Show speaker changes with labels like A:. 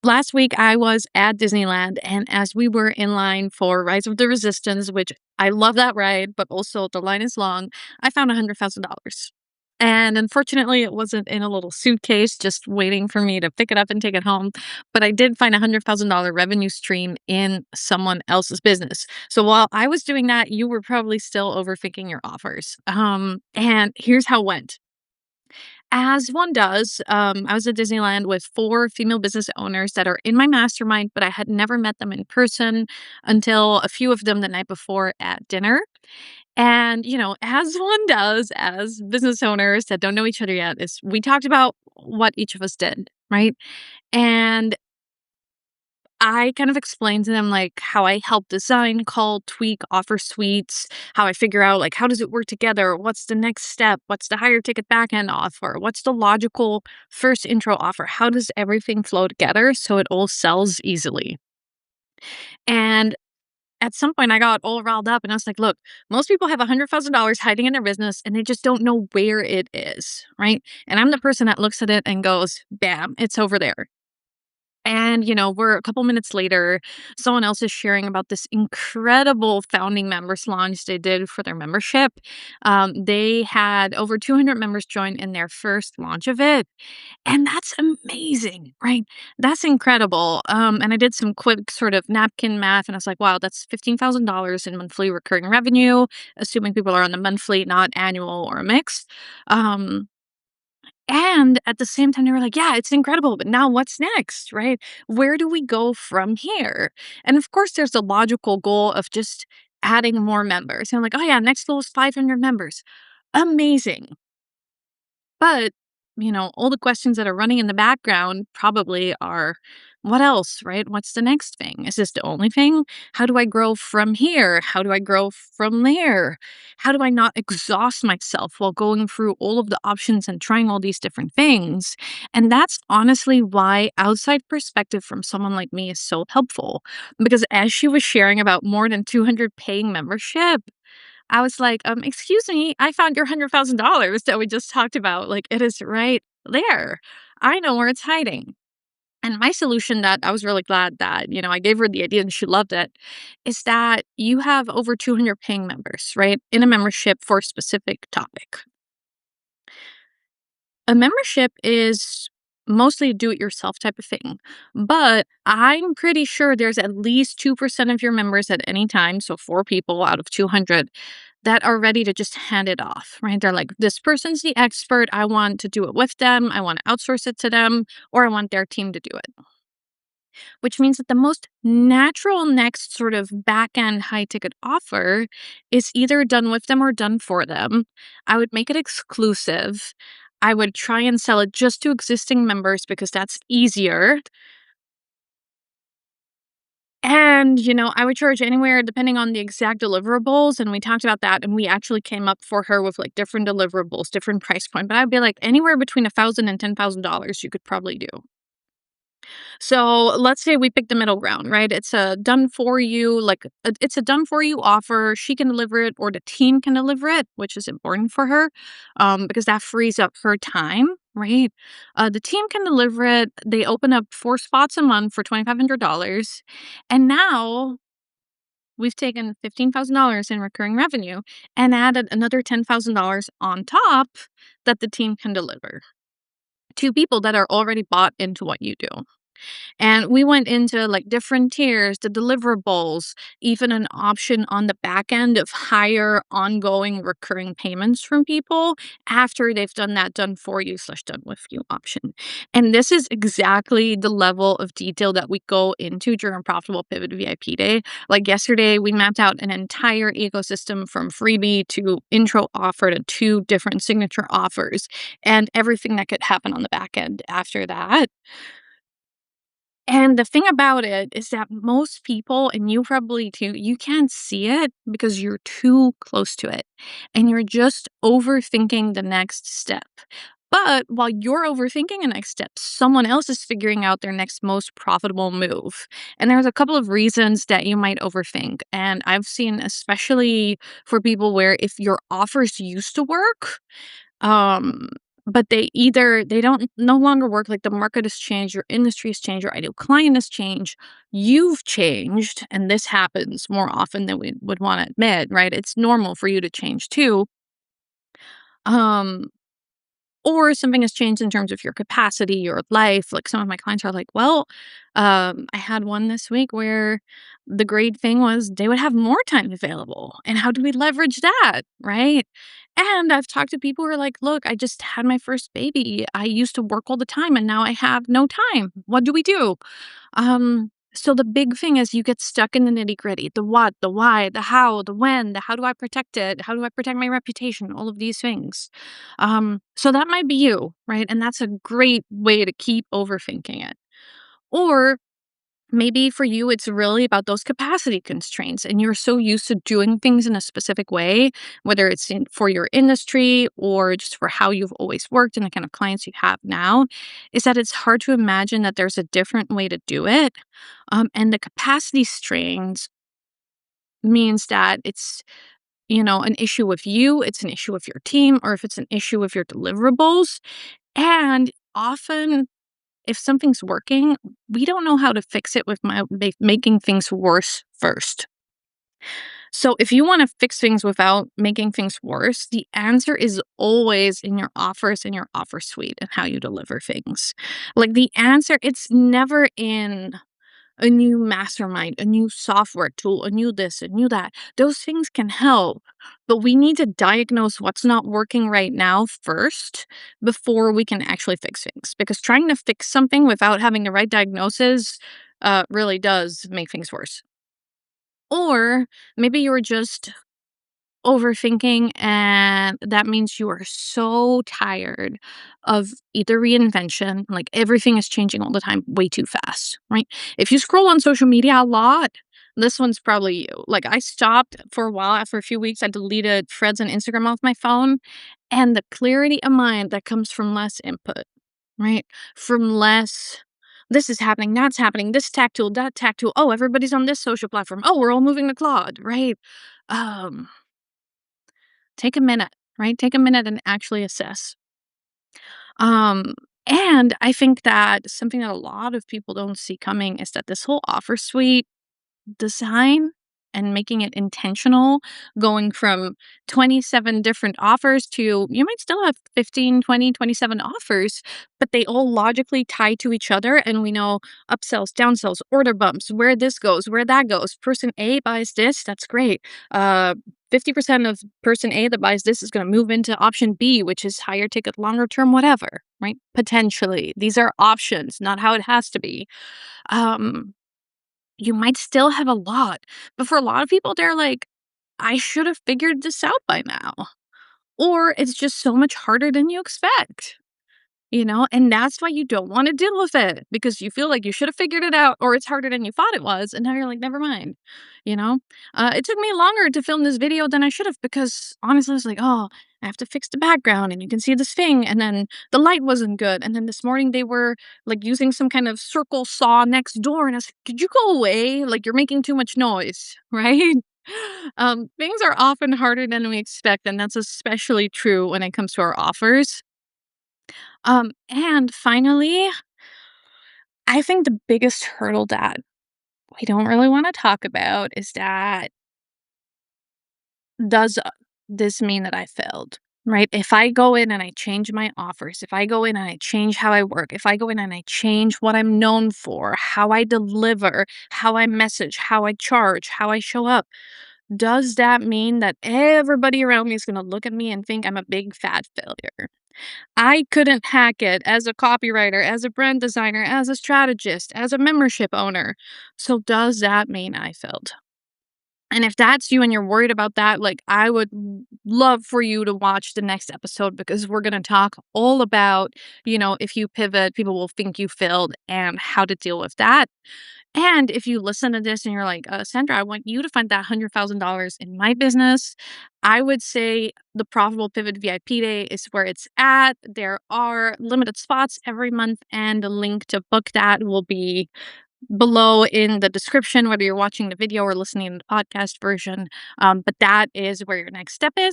A: Last week, I was at Disneyland, and as we were in line for Rise of the Resistance, which I love that ride, but also the line is long, I found $100,000. And unfortunately, it wasn't in a little suitcase just waiting for me to pick it up and take it home. But I did find a $100,000 revenue stream in someone else's business. So while I was doing that, you were probably still overthinking your offers. And here's how it went. As one does, I was at Disneyland with 4 female business owners that are in my mastermind, but I had never met them in person until a few of them the night before at dinner. And, as one does as business owners that don't know each other yet, is we talked about what each of us did, right? And I kind of explained to them, like, how I help design, call, tweak, offer suites, how I figure out, like, how does it work together? What's the next step? What's the higher ticket back end offer? What's the logical first intro offer? How does everything flow together so it all sells easily? And at some point, I got all riled up and I was like, look, most people have $100,000 hiding in their business and they just don't know where it is, right? And I'm the person that looks at it and goes, bam, it's over there. And, we're a couple minutes later, someone else is sharing about this incredible founding members launch they did for their membership. They had over 200 members join in their first launch of it. And that's amazing, right? That's incredible. And I did some quick sort of napkin math and I was like, wow, that's $15,000 in monthly recurring revenue, assuming people are on the monthly, not annual or a mix. Um, and at the same time, they were like, "Yeah, it's incredible, but now what's next, right? Where do we go from here?" And of course, there's the logical goal of just adding more members. And I'm like, "Oh yeah, next goal is 500 members." Amazing. But, all the questions that are running in the background probably are, what else, right? What's the next thing? Is this the only thing? How do I grow from here? How do I grow from there? How do I not exhaust myself while going through all of the options and trying all these different things? And that's honestly why outside perspective from someone like me is so helpful. Because as she was sharing about more than 200 paying membership, I was like, excuse me, I found your $100,000 that we just talked about. Like, it is right there. I know where it's hiding." And my solution that I was really glad that, I gave her the idea and she loved it, is that you have over 200 paying members, right, in a membership for a specific topic. A membership is mostly a do-it-yourself type of thing, but I'm pretty sure there's at least 2% of your members at any time, so 4 people out of 200, that are ready to just hand it off, right? They're like, "This person's the expert, I want to do it with them, I wanna outsource it to them, or I want their team to do it." Which means that the most natural next sort of back-end high-ticket offer is either done with them or done for them. I would make it exclusive. I would try and sell it just to existing members because that's easier. And, I would charge anywhere depending on the exact deliverables. And we talked about that. And we actually came up for her with like different deliverables, different price point. But I'd be like anywhere between $1,000 and $10,000 you could probably do. So let's say we pick the middle ground, right? It's a done for you, it's a done for you offer. She can deliver it or the team can deliver it, which is important for her because that frees up her time, right? The team can deliver it. They open up 4 spots a month for $2,500. And now we've taken $15,000 in recurring revenue and added another $10,000 on top that the team can deliver to people that are already bought into what you do. And we went into like different tiers, the deliverables, even an option on the back end of higher ongoing recurring payments from people after they've done that done for you slash done with you option. And this is exactly the level of detail that we go into during Profitable Pivot VIP Day. Like yesterday, we mapped out an entire ecosystem from freebie to intro offer to 2 different signature offers and everything that could happen on the back end after that. And the thing about it is that most people, and you probably too, you can't see it because you're too close to it and you're just overthinking the next step. But while you're overthinking a next step, someone else is figuring out their next most profitable move. And there's a couple of reasons that you might overthink. And I've seen, especially for people where if your offers used to work, um, but they don't no longer work. Like, the market has changed, your industry has changed, your ideal client has changed, you've changed, and this happens more often than we would wanna admit, right? It's normal for you to change too. Um, or something has changed in terms of your capacity, your life. Like, some of my clients are like, "Well," I had one this week where the great thing was they would have more time available, and how do we leverage that, right? And I've talked to people who are like, "Look, I just had my first baby. I used to work all the time, and now I have no time. What do we do?" So the big thing is you get stuck in the nitty-gritty, the what, the why, the how, the when, the how do I protect it? How do I protect my reputation? All of these things. So that might be you, right? And that's a great way to keep overthinking it. Or maybe for you, it's really about those capacity constraints, and you're so used to doing things in a specific way, whether it's for your industry or just for how you've always worked and the kind of clients you have now, is that it's hard to imagine that there's a different way to do it. And the capacity strains means that it's, an issue with you, it's an issue with your team, or if it's an issue with your deliverables. And often if something's working, we don't know how to fix it with making things worse first. So if you want to fix things without making things worse, the answer is always in your offers, in your offer suite, and how you deliver things. Like, the answer, it's never in a new mastermind, a new software tool, a new this, a new that. Those things can help, but we need to diagnose what's not working right now first before we can actually fix things. Because trying to fix something without having the right diagnosis really does make things worse. Or maybe you're just overthinking, and that means you are so tired of either reinvention, like everything is changing all the time way too fast, right? If you scroll on social media a lot, this one's probably you. Like, I stopped for a while. After a few weeks, I deleted Threads and Instagram off my phone, and the clarity of mind that comes from less input, right? From less, this is happening, that's happening, this tech tool, that tech tool, oh, everybody's on this social platform, oh, we're all moving to Claude, right? um Take a minute, right? Take a minute and actually assess. Um, and I think that something that a lot of people don't see coming is that this whole offer suite design and making it intentional, going from 27 different offers to you might still have 15, 20, 27 offers, but they all logically tie to each other. And we know upsells, downsells, order bumps, where this goes, where that goes. Person A buys this, that's great. 50% of person A that buys this is going to move into option B, which is higher ticket, longer term, whatever, right? Potentially. These are options, not how it has to be. Um, you might still have a lot, but for a lot of people, they're like, "I should have figured this out by now." Or it's just so much harder than you expect. And that's why you don't wanna deal with it, because you feel like you should have figured it out, or it's harder than you thought it was, and now you're like, "Never mind," you know? It took me longer to film this video than I should have because, honestly, I was like, "Oh, I have to fix the background, and you can see this thing," and then the light wasn't good, and then this morning they were, like, using some kind of circle saw next door, and I was like, "Could you go away? Like, you're making too much noise," right? Things are often harder than we expect, and that's especially true when it comes to our offers. And finally, I think the biggest hurdle that we don't really want to talk about is that, does this mean that I failed? Right? If I go in and I change my offers, if I go in and I change how I work, if I go in and I change what I'm known for, how I deliver, how I message, how I charge, how I show up, does that mean that everybody around me is going to look at me and think I'm a big fat failure? I couldn't hack it as a copywriter, as a brand designer, as a strategist, as a membership owner. So does that mean I failed? And if that's you and you're worried about that, like, I would love for you to watch the next episode, because we're going to talk all about, if you pivot, people will think you failed and how to deal with that. And if you listen to this and you're like, Sandra, I want you to find that $100,000 in my business, I would say the Profitable Pivot VIP Day is where it's at. There are limited spots every month, and the link to book that will be below in the description, whether you're watching the video or listening to the podcast version. But that is where your next step is.